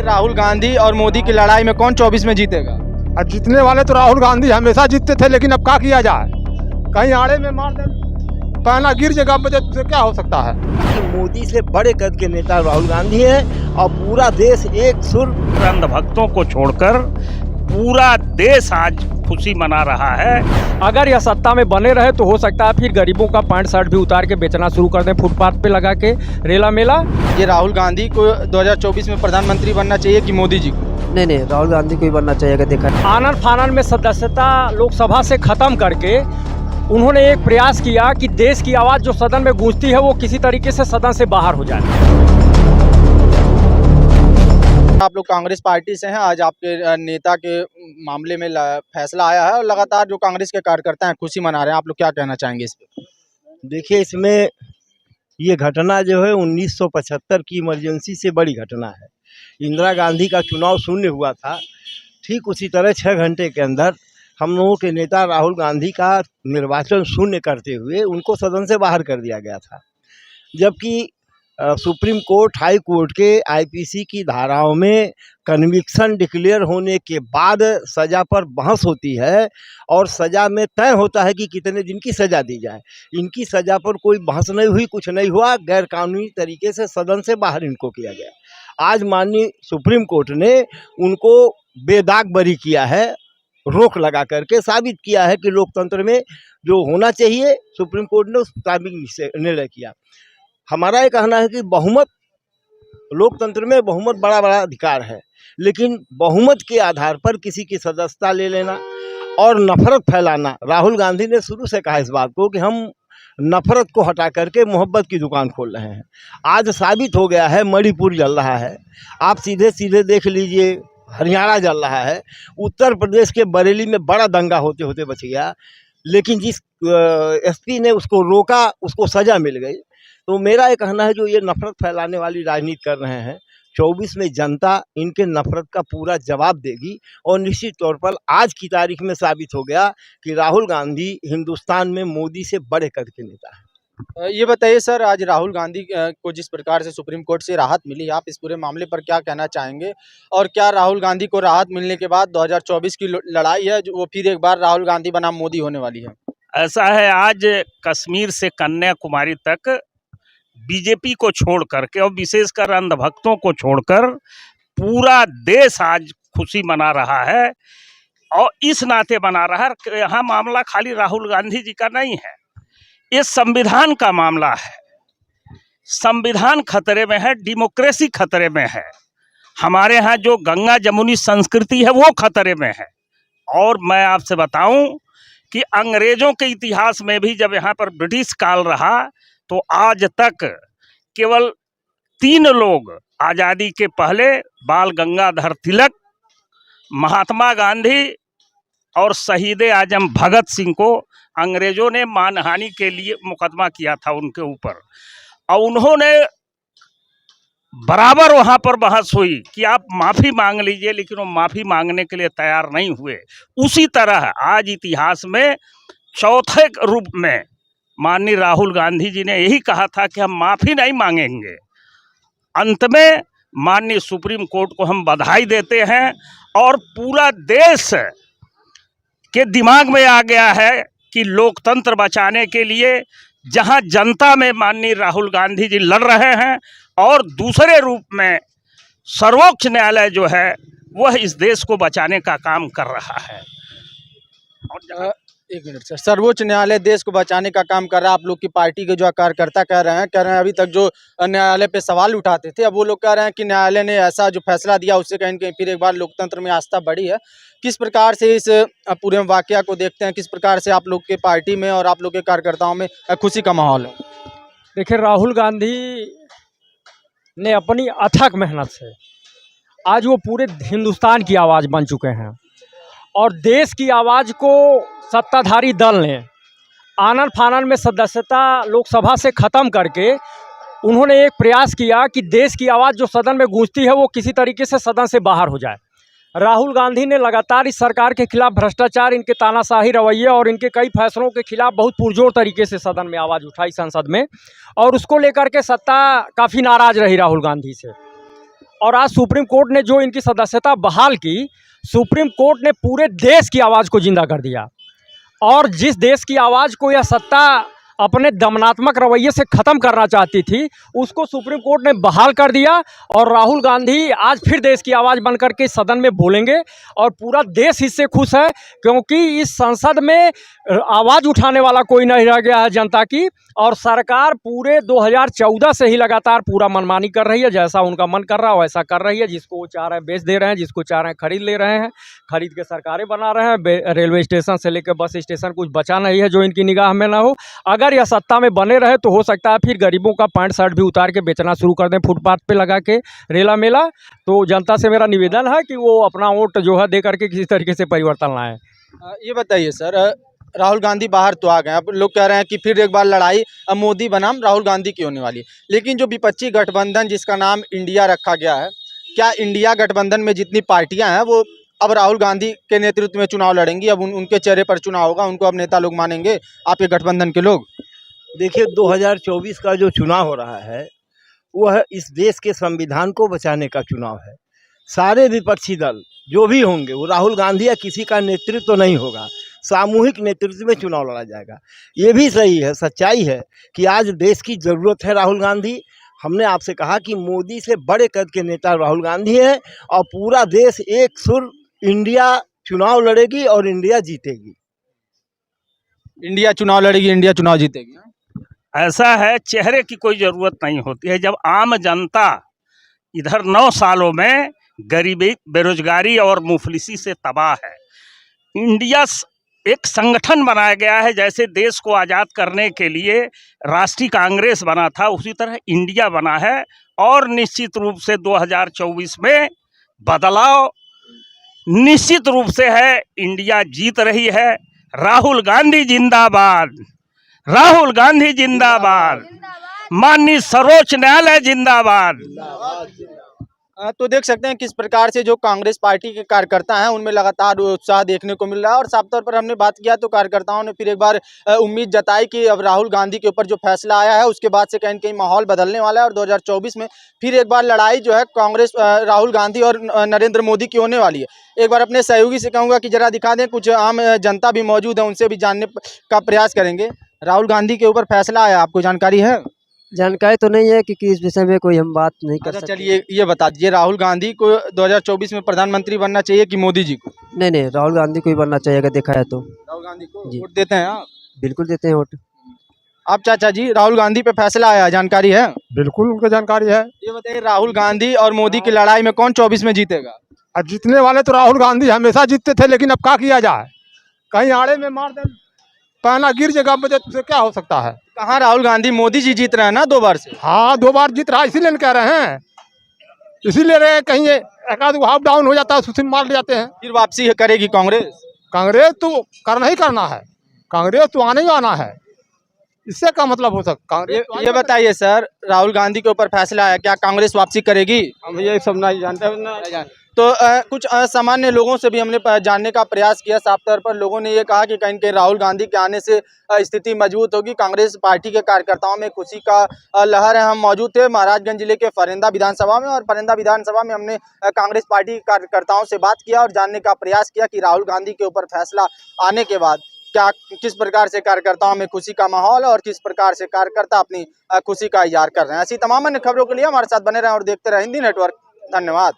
आखिर राहुल गांधी और मोदी की लड़ाई में कौन 24 में जीतेगा? और जीतने वाले तो राहुल गांधी हमेशा जीतते थे, लेकिन अब क्या किया जाए, कहीं आड़े में मार दे, पहना गिर जाएगा, तो क्या हो सकता है। मोदी से बड़े कद के नेता राहुल गांधी हैं और पूरा देश एक सुर। अंधभक्तों को छोड़कर पूरा देश आज खुशी मना रहा है। अगर यह सत्ता में बने रहे तो हो सकता है फिर गरीबों का पैंट शर्ट भी उतार के बेचना शुरू कर दें, फुटपाथ पे लगा के रेला मेला। ये राहुल गांधी को 2024 में प्रधानमंत्री बनना चाहिए कि मोदी जी को? नहीं, राहुल गांधी को ही बनना चाहिए। अगर देखा आनन फानन में सदस्यता लोकसभा से खत्म करके उन्होंने एक प्रयास किया कि देश की आवाज़ जो सदन में गूंजती है वो किसी तरीके से सदन से बाहर हो जाए। आप लोग कांग्रेस पार्टी से हैं, आज आपके नेता के मामले में फैसला आया है और लगातार जो कांग्रेस के कार्यकर्ता हैं खुशी मना रहे हैं, आप लोग क्या कहना चाहेंगे इस पे? देखिए, इसमें ये घटना जो है 1975 की इमरजेंसी से बड़ी घटना है। इंदिरा गांधी का चुनाव शून्य हुआ था, ठीक उसी तरह 6 घंटे के अंदर हम लोगों के नेता राहुल गांधी का निर्वाचन शून्य करते हुए उनको सदन से बाहर कर दिया गया था। जबकि सुप्रीम कोर्ट, हाई कोर्ट के आईपीसी की धाराओं में कन्विक्शन डिक्लेयर होने के बाद सज़ा पर बहस होती है और सज़ा में तय होता है कि कितने दिन की सज़ा दी जाए। इनकी सज़ा पर कोई बहस नहीं हुई, कुछ नहीं हुआ, गैर कानूनी तरीके से सदन से बाहर इनको किया गया। आज माननीय सुप्रीम कोर्ट ने उनको बेदाग बरी किया है, रोक लगा करके साबित किया है कि लोकतंत्र में जो होना चाहिए सुप्रीम कोर्ट ने उस मुताबिक निर्णय किया। हमारा ये कहना है कि बहुमत, लोकतंत्र में बहुमत बड़ा अधिकार है, लेकिन बहुमत के आधार पर किसी की सदस्यता ले लेना और नफरत फैलाना, राहुल गांधी ने शुरू से कहा इस बात को कि हम नफरत को हटा करके मोहब्बत की दुकान खोल रहे हैं। आज साबित हो गया है, मणिपुर जल रहा है, आप सीधे सीधे देख लीजिए, हरियाणा जल रहा है, उत्तर प्रदेश के बरेली में बड़ा दंगा होते होते बच गया, लेकिन जिस एसपी ने उसको रोका उसको सज़ा मिल गई। तो मेरा ये कहना है जो ये नफरत फैलाने वाली राजनीति कर रहे हैं, 24 में जनता इनके नफरत का पूरा जवाब देगी और निश्चित तौर पर आज की तारीख में साबित हो गया कि राहुल गांधी हिंदुस्तान में मोदी से बड़े कद के नेता हैं। ये बताइए सर, आज राहुल गांधी को जिस प्रकार से सुप्रीम कोर्ट से राहत मिली, आप इस पूरे मामले पर क्या कहना चाहेंगे? और क्या राहुल गांधी को राहत मिलने के बाद 2024 की लड़ाई है जो वो फिर एक बार राहुल गांधी बनाम मोदी होने वाली है? ऐसा है, आज कश्मीर से कन्याकुमारी तक बीजेपी को छोड़ करके और विशेषकर अंधभक्तों को छोड़कर पूरा देश आज खुशी मना रहा है। और इस नाते मना रहा है कि यहाँ मामला खाली राहुल गांधी जी का नहीं है, ये संविधान का मामला है। संविधान खतरे में है, डेमोक्रेसी खतरे में है, हमारे यहाँ जो गंगा जमुनी संस्कृति है वो खतरे में है। और मैं आपसे बताऊं कि अंग्रेजों के इतिहास में भी जब यहाँ पर ब्रिटिश काल रहा तो आज तक केवल 3 लोग आज़ादी के पहले, बाल गंगाधर तिलक, महात्मा गांधी और शहीद आजम भगत सिंह को अंग्रेजों ने मानहानि के लिए मुकदमा किया था उनके ऊपर, और उन्होंने बराबर वहाँ पर बहस हुई कि आप माफ़ी मांग लीजिए, लेकिन वो माफ़ी मांगने के लिए तैयार नहीं हुए। उसी तरह आज इतिहास में चौथे रूप में माननीय राहुल गांधी जी ने यही कहा था कि हम माफ़ी नहीं मांगेंगे। अंत में माननीय सुप्रीम कोर्ट को हम बधाई देते हैं और पूरा देश के दिमाग में आ गया है कि लोकतंत्र बचाने के लिए जहां जनता में माननीय राहुल गांधी जी लड़ रहे हैं और दूसरे रूप में सर्वोच्च न्यायालय जो है वह इस देश को बचाने का काम कर रहा है। और एक मिनट सर, सर्वोच्च न्यायालय देश को बचाने का काम कर रहा है, आप लोग की पार्टी के जो कार्यकर्ता कह रहे हैं अभी तक जो न्यायालय पे सवाल उठाते थे, अब वो लोग कह रहे हैं कि न्यायालय ने ऐसा जो फैसला दिया उससे कहीं कहीं फिर एक बार लोकतंत्र में आस्था बढ़ी है। किस प्रकार से इस पूरे वाकया को देखते हैं, किस प्रकार से आप लोग के पार्टी में और आप लोग के कार्यकर्ताओं में खुशी का माहौल है? देखिए, राहुल गांधी ने अपनी अथक मेहनत से आज वो पूरे हिंदुस्तान की आवाज़ बन चुके हैं और देश की आवाज़ को सत्ताधारी दल ने आनन फानन में सदस्यता लोकसभा से ख़त्म करके उन्होंने एक प्रयास किया कि देश की आवाज़ जो सदन में गूंजती है वो किसी तरीके से सदन से बाहर हो जाए। राहुल गांधी ने लगातार इस सरकार के खिलाफ भ्रष्टाचार, इनके तानाशाही रवैये और इनके कई फैसलों के खिलाफ बहुत पुरजोर तरीके से सदन में आवाज़ उठाई संसद में, और उसको लेकर के सत्ता काफ़ी नाराज़ रही राहुल गांधी से। और आज सुप्रीम कोर्ट ने जो इनकी सदस्यता बहाल की, सुप्रीम कोर्ट ने पूरे देश की आवाज़ को जिंदा कर दिया। और जिस देश की आवाज़ को यह सत्ता अपने दमनात्मक रवैये से ख़त्म करना चाहती थी, उसको सुप्रीम कोर्ट ने बहाल कर दिया। और राहुल गांधी आज फिर देश की आवाज़ बनकर के सदन में बोलेंगे और पूरा देश इससे खुश है, क्योंकि इस संसद में आवाज़ उठाने वाला कोई नहीं रह गया है जनता की। और सरकार पूरे 2014 से ही लगातार पूरा मनमानी कर रही है, जैसा उनका मन कर रहा है वैसा कर रही है। जिसको वो चाह रहे हैं बेच दे रहे हैं, जिसको चाह रहे हैं खरीद ले रहे हैं, खरीद के सरकारें बना रहे हैं। रेलवे स्टेशन से लेकर बस स्टेशन कुछ बचा नहीं है जो इनकी निगाह में ना हो। अगर यह सत्ता में बने रहे तो हो सकता है फिर गरीबों का पैंट शर्ट भी उतार के बेचना शुरू कर दें फुटपाथ पे लगा के रेला मेला। तो जनता से मेरा निवेदन है कि वो अपना वोट जो है दे करके किसी तरीके से परिवर्तन लाएं। ये बताइए सर, राहुल गांधी बाहर तो आ गए, अब लोग कह रहे हैं कि फिर एक बार लड़ाई अब मोदी बनाम राहुल गांधी की होने वाली है। लेकिन जो विपक्षी गठबंधन जिसका नाम इंडिया रखा गया है, क्या इंडिया गठबंधन में जितनी पार्टियां हैं वो अब राहुल गांधी के नेतृत्व में चुनाव लड़ेंगी? अब उनके चेहरे पर चुनाव होगा, उनको अब नेता लोग मानेंगे आपके गठबंधन के लोग? देखिए 2024 का जो चुनाव हो रहा है वह इस देश के संविधान को बचाने का चुनाव है। सारे विपक्षी दल जो भी होंगे वो राहुल गांधी या किसी का नेतृत्व तो नहीं होगा, सामूहिक नेतृत्व में चुनाव लड़ा जाएगा। ये भी सही है, सच्चाई है कि आज देश की ज़रूरत है राहुल गांधी। हमने आपसे कहा कि मोदी से बड़े कद के नेता राहुल गांधी हैं और पूरा देश एक सुर इंडिया चुनाव लड़ेगी और इंडिया जीतेगी। इंडिया चुनाव लड़ेगी, इंडिया चुनाव जीतेगी। ऐसा है, चेहरे की कोई ज़रूरत नहीं होती है। जब आम जनता इधर 9 सालों में गरीबी, बेरोजगारी और मुफलिसी से तबाह है, इंडिया एक संगठन बनाया गया है। जैसे देश को आज़ाद करने के लिए राष्ट्रीय कांग्रेस बना था, उसी तरह इंडिया बना है। और निश्चित रूप से 2024 में बदलाव निश्चित रूप से है, इंडिया जीत रही है। राहुल गांधी जिंदाबाद, राहुल गांधी जिंदाबाद, माननीय सर्वोच्च न्यायालय जिंदाबाद। तो देख सकते हैं किस प्रकार से जो कांग्रेस पार्टी के कार्यकर्ता हैं उनमें लगातार उत्साह देखने को मिल रहा है। और साफ तौर पर हमने बात किया तो कार्यकर्ताओं ने फिर एक बार उम्मीद जताई कि अब राहुल गांधी के ऊपर जो फैसला आया है उसके बाद से कहीं न कहीं माहौल बदलने वाला है और 2024 में फिर एक बार लड़ाई जो है कांग्रेस, राहुल गांधी और नरेंद्र मोदी की होने वाली है। एक बार अपने सहयोगी से कहूँगा कि जरा दिखा दें, कुछ आम जनता भी मौजूद है, उनसे भी जानने का प्रयास करेंगे। राहुल गांधी के ऊपर फैसला आया, आपको जानकारी है? जानकारी तो नहीं है क्योंकि इस विषय में कोई हम बात नहीं कर अच्छा सकते। चलिए ये बता दीजिए, राहुल गांधी को 2024 में प्रधानमंत्री बनना चाहिए कि मोदी जी को? नहीं, राहुल गांधी को ही बनना चाहिए अगर देखा है तो। राहुल गांधी को जी। वोट देते हैं आप? बिल्कुल देते हैं वोट। आप चाचा जी, राहुल गांधी पे फैसला आया, जानकारी है? बिल्कुल उनको जानकारी है। ये बताइए, राहुल गांधी और मोदी की लड़ाई में कौन 24 में जीतेगा? और जीतने वाले तो राहुल गांधी हमेशा जीतते थे, लेकिन अब क्या किया जाए, कहीं आड़े में मार दे, पहना गिर जाएगा, बजे तुझे क्या हो सकता है। कहाँ राहुल गांधी, मोदी जी जीत रहे हैं ना 2 बार से। हाँ 2 बार जीत रहा है, इसीलिए कह रहे हैं, इसीलिए रहे कहीं एक आध हाफ डाउन हो जाता है, सुशील मार ले जाते हैं। फिर वापसी करेगी कांग्रेस? कांग्रेस तो करना ही करना है, कांग्रेस तो आने ही आना है, इससे क्या मतलब हो सकता कांग्रेस तो ये बताइए सर, राहुल गांधी के ऊपर फैसला आया, क्या कांग्रेस वापसी करेगी? हम ये सब नहीं जानते। तो कुछ असामान्य लोगों से भी हमने जानने का प्रयास किया। साफ तौर पर लोगों ने ये कहा कि कहीं कहीं राहुल गांधी के आने से स्थिति मजबूत होगी। कांग्रेस पार्टी के कार्यकर्ताओं में खुशी का लहर है। हम मौजूद थे महाराजगंज जिले के फरेंदा विधानसभा में, और फरेंदा विधानसभा में हमने कांग्रेस पार्टी के कार्यकर्ताओं से बात किया और जानने का प्रयास किया कि राहुल गांधी के ऊपर फैसला आने के बाद क्या, किस प्रकार से कार्यकर्ताओं में खुशी का माहौल और किस प्रकार से कार्यकर्ता अपनी खुशी का इजहार कर रहे हैं। ऐसी तमाम अन्य खबरों के लिए हमारे साथ बने रहें और देखते रहें हिंदी नेटवर्क। धन्यवाद।